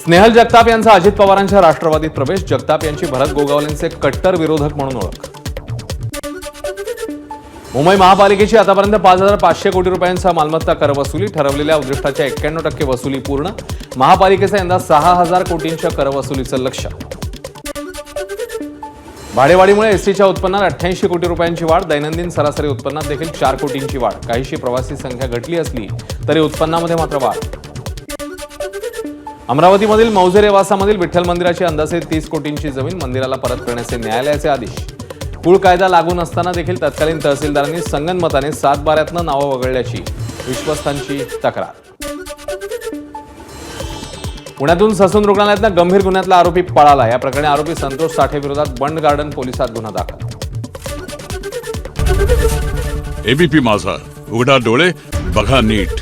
स्नेहल जगताप यांचा अजित पवारांच्या राष्ट्रवादीत प्रवेश. जगताप यांची भरत गोगावलेंचे कट्टर विरोधक म्हणून ओळख. मुंबई महापालिकेची आतापर्यंत 5,500 कोटी रुपयांचा मालमत्ता कर वसुली. ठरवलेल्या उद्दिष्टाच्या 91% वसुली पूर्ण. महापालिकेचं यंदा 6,000 कोटींच्या कर वसुलीचं लक्ष्य. भाडेवाढीमुळे एसटीच्या उत्पन्नात 88 कोटी रुपयांची वाढ. दैनंदिन सरासरी उत्पन्नात देखील 4 कोटींची वाढ. काहीशी प्रवासी संख्या घटली असली तरी उत्पन्नामध्ये मात्र वाढ. अमरावतीमधील मौजे रेवासामधील विठ्ठल मंदिराची अंदाजे 30 कोटींची जमीन मंदिराला परत करण्याचे न्यायालयाचे आदेश. कुळ कायदा लागू नसताना देखील तत्कालीन तहसीलदारांनी संगनमताने 7/12 नावं वगळल्याची विश्वस्तांची तक्रार. पुण्यातून ससून रुग्णालयातनं गंभीर गुन्ह्यातला आरोपी पळाला. या प्रकरणी आरोपी संतोष साठे विरोधात बंड गार्डन पोलिसात गुन्हा दाखल. एबीपी माझा, उघडा डोळे बघा नीट.